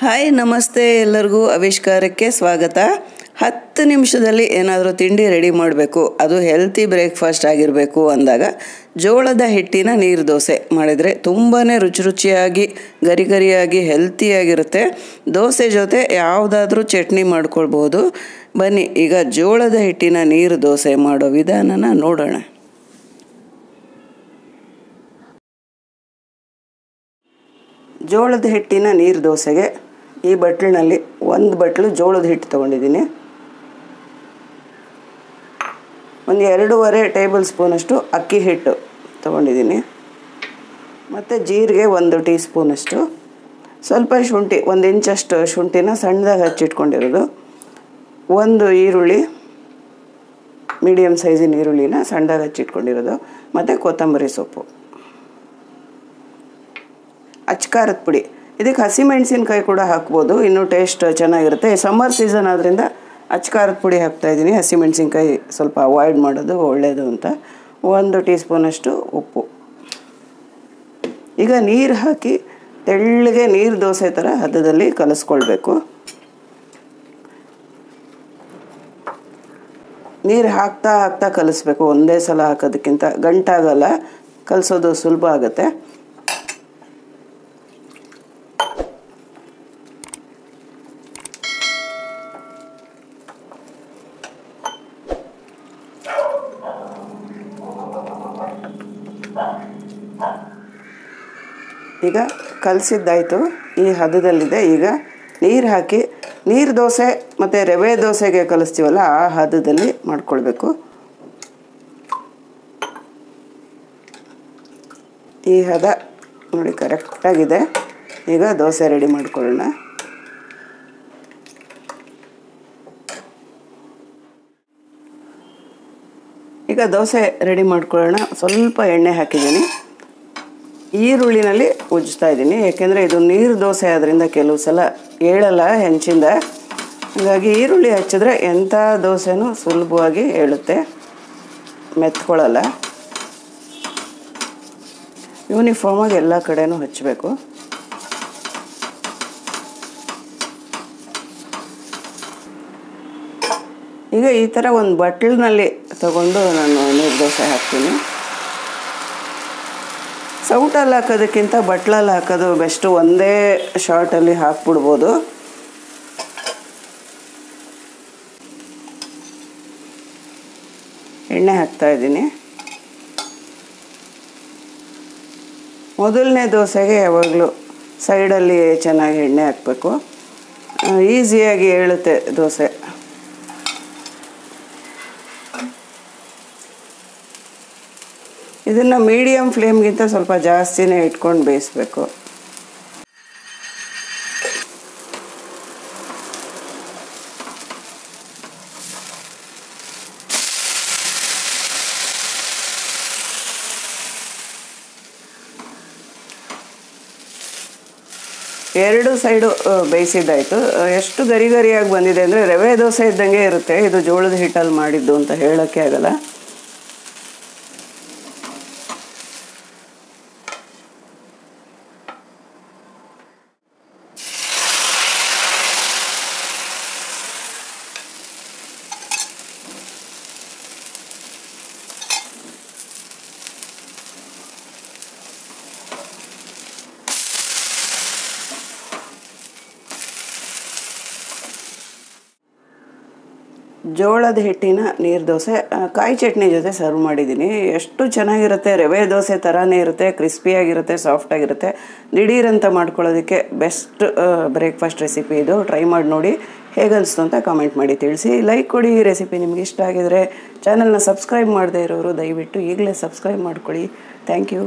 Hi ನಮಸ್ತೆ, ಎಲ್ಲರಿಗೂ ಆವಿಷ್ಕಾರಕ್ಕೆ ಸ್ವಾಗತ. 10 ನಿಮಿಷದಲ್ಲಿ ಏನಾದರೂ ತಿಂಡಿ ರೆಡಿ ಮಾಡಬೇಕು, ಅದು ಹೆಲ್ತಿ ಬ್ರೇಕ್ಫಾಸ್ಟ್ ಆಗಿರಬೇಕು ಅಂದಾಗ ಜೋಳದ ಹಿಟ್ಟಿನ ನೀರು ದೋಸೆ ಮಾಡಿದರೆ ತುಂಬಾ ರುಚಿಯಾಗಿ ಗರಿಗರಿಯಾಗಿ ಹೆಲ್ತಿಯಾಗಿರುತ್ತೆ. ದೋಸೆ ಜೊತೆ ಯಾವುದಾದ್ರೂ ಚಟ್ನಿ ಮಾಡ್ಕೊಳ್ಬೋದು. ಬನ್ನಿ ಈಗ ಜೋಳದ ಹಿಟ್ಟಿನ ನೀರು ದೋಸೆ ಮಾಡೋ ವಿಧಾನನ ನೋಡೋಣ. ಜೋಳದ ಹಿಟ್ಟಿನ ನೀರು ದೋಸೆಗೆ ಈ ಬಟ್ಲಿನಲ್ಲಿ 1 ಬಟ್ಲು ಜೋಳದ ಹಿಟ್ಟು ತೊಗೊಂಡಿದ್ದೀನಿ. ಒಂದು 2.5 ಟೇಬಲ್ ಸ್ಪೂನಷ್ಟು ಅಕ್ಕಿ ಹಿಟ್ಟು ತೊಗೊಂಡಿದ್ದೀನಿ. ಮತ್ತು ಜೀರಿಗೆ 1 ಟೀ ಸ್ಪೂನಷ್ಟು, ಸ್ವಲ್ಪ ಶುಂಠಿ 1 ಇಂಚಷ್ಟು ಶುಂಠಿನ ಸಣ್ಣದಾಗಿ ಹಚ್ಚಿಟ್ಕೊಂಡಿರೋದು, 1 ಈರುಳ್ಳಿ ಮೀಡಿಯಮ್ ಸೈಜಿನ ಈರುಳ್ಳಿನ ಸಣ್ಣದಾಗಿ ಹಚ್ಚಿಟ್ಕೊಂಡಿರೋದು, ಮತ್ತು ಕೊತ್ತಂಬರಿ ಸೊಪ್ಪು, ಅಚ್ಕಾರದ ಪುಡಿ. ಇದಕ್ಕೆ ಹಸಿಮೆಣಸಿನ್ಕಾಯಿ ಕೂಡ ಹಾಕ್ಬೋದು, ಇನ್ನೂ ಟೇಸ್ಟ್ ಚೆನ್ನಾಗಿರುತ್ತೆ. ಸಮ್ಮರ್ ಸೀಸನ್ ಆದ್ದರಿಂದ ಅಚ್ಕಾರದ ಪುಡಿ ಹಾಕ್ತಾಯಿದ್ದೀನಿ. ಹಸಿಮೆಣಸಿನ್ಕಾಯಿ ಸ್ವಲ್ಪ ಅವಾಯ್ಡ್ ಮಾಡೋದು ಒಳ್ಳೆಯದು ಅಂತ. 1 ಟೀ ಸ್ಪೂನಷ್ಟು ಉಪ್ಪು. ಈಗ ನೀರು ಹಾಕಿ ತೆಳ್ಳಗೆ ನೀರು ದೋಸೆ ಥರ ಹದದಲ್ಲಿ ಕಲಿಸ್ಕೊಳ್ಬೇಕು. ನೀರು ಹಾಕ್ತಾ ಹಾಕ್ತಾ ಕಲಿಸ್ಬೇಕು, ಒಂದೇ ಸಲ ಹಾಕೋದಕ್ಕಿಂತ ಗಂಟಾಗಲ್ಲ, ಕಲಿಸೋದು ಸುಲಭ ಆಗುತ್ತೆ. ಈಗ ಕಲಸಿದ್ದಾಯಿತು, ಈ ಹದದಲ್ಲಿದೆ. ಈಗ ನೀರು ಹಾಕಿ ನೀರು ದೋಸೆ ಮತ್ತು ರವೆ ದೋಸೆಗೆ ಕಲಿಸ್ತೀವಲ್ಲ ಆ ಹದದಲ್ಲಿ ಮಾಡ್ಕೊಳ್ಬೇಕು. ಈ ಹದ ನೋಡಿ ಕರೆಕ್ಟಾಗಿದೆ. ಈಗ ದೋಸೆ ರೆಡಿ ಮಾಡ್ಕೊಳ್ಳೋಣ. ಈಗ ದೋಸೆ ರೆಡಿ ಮಾಡ್ಕೊಳ್ಳೋಣ. ಸ್ವಲ್ಪ ಎಣ್ಣೆ ಹಾಕಿದ್ದೀನಿ, ಈರುಳ್ಳಿನಲ್ಲಿ ಉಜ್ಜ್ತಾ ಇದ್ದೀನಿ. ಏಕೆಂದರೆ ಇದು ನೀರು ದೋಸೆ ಆದ್ದರಿಂದ ಕೆಲವು ಸಲ ಏಳಲ್ಲ ಹೆಂಚಿಂದ, ಹಾಗಾಗಿ ಈರುಳ್ಳಿ ಹಚ್ಚಿದ್ರೆ ಎಂಥ ದೋಸೆನೂ ಸುಲಭವಾಗಿ ಏಳುತ್ತೆ, ಮೆತ್ಕೊಳ್ಳಲ್ಲ. ಯೂನಿಫಾರ್ಮಾಗಿ ಎಲ್ಲ ಕಡೆನೂ ಹಚ್ಚಬೇಕು. ಈಗ ಈ ಥರ ಒಂದು ಬಟ್ಲಿನಲ್ಲಿ ತಗೊಂಡು ನಾನು ನೀರು ದೋಸೆ ಹಾಕ್ತೀನಿ. ಸೌಟಲ್ಲಿ ಹಾಕೋದಕ್ಕಿಂತ ಬಟ್ಲಲ್ಲಿ ಹಾಕೋದು ಬೆಸ್ಟು. ಒಂದೇ ಶಾರ್ಟಲ್ಲಿ ಹಾಕ್ಬಿಡ್ಬೋದು. ಎಣ್ಣೆ ಹಾಕ್ತಾಯಿದ್ದೀನಿ. ಮೊದಲನೇ ದೋಸೆಗೆ ಯಾವಾಗಲೂ ಸೈಡಲ್ಲಿ ಚೆನ್ನಾಗಿ ಎಣ್ಣೆ ಹಾಕಬೇಕು, ಈಸಿಯಾಗಿ ಏಳುತ್ತೆ ದೋಸೆ. ಇದನ್ನು ಮೀಡಿಯಮ್ ಫ್ಲೇಮ್ಗಿಂತ ಸ್ವಲ್ಪ ಜಾಸ್ತಿನೇ ಇಟ್ಕೊಂಡು ಬೇಯಿಸಬೇಕು. ಎರಡು ಸೈಡು ಬೇಯಿಸಿದ್ದಾಯಿತು. ಎಷ್ಟು ಗರಿ ಗರಿಯಾಗಿ ಬಂದಿದೆ ಅಂದರೆ ರವೆ ದೋಸೆ ಇದ್ದಂಗೆ ಇರುತ್ತೆ. ಇದು ಜೋಳದ ಹಿಟ್ಟಲ್ಲಿ ಮಾಡಿದ್ದು ಅಂತ ಹೇಳೋಕ್ಕೆ ಆಗಲ್ಲ. ಜೋಳದ ಹಿಟ್ಟಿನ ನೀರು ದೋಸೆ ಕಾಯಿ ಚಟ್ನಿ ಜೊತೆ ಸರ್ವ್ ಮಾಡಿದ್ದೀನಿ. ಎಷ್ಟು ಚೆನ್ನಾಗಿರುತ್ತೆ, ರವೆ ದೋಸೆ ಥರನೇ ಇರುತ್ತೆ, ಕ್ರಿಸ್ಪಿಯಾಗಿರುತ್ತೆ, ಸಾಫ್ಟಾಗಿರುತ್ತೆ. ದಿಢೀರಂತ ಮಾಡ್ಕೊಳ್ಳೋದಕ್ಕೆ ಬೆಸ್ಟ್ ಬ್ರೇಕ್ಫಾಸ್ಟ್ ರೆಸಿಪಿ ಇದು. ಟ್ರೈ ಮಾಡಿ ನೋಡಿ, ಹೇಗನ್ನಿಸ್ತು ಅಂತ ಕಾಮೆಂಟ್ ಮಾಡಿ ತಿಳಿಸಿ. ಲೈಕ್ ಕೊಡಿ. ಈ ರೆಸಿಪಿ ನಿಮ್ಗೆ ಇಷ್ಟ ಆಗಿದರೆ ಚಾನಲ್ನ ಸಬ್ಸ್ಕ್ರೈಬ್ ಮಾಡದೇ ಇರೋರು ದಯವಿಟ್ಟು ಈಗಲೇ ಸಬ್ಸ್ಕ್ರೈಬ್ ಮಾಡ್ಕೊಳ್ಳಿ. Thank you.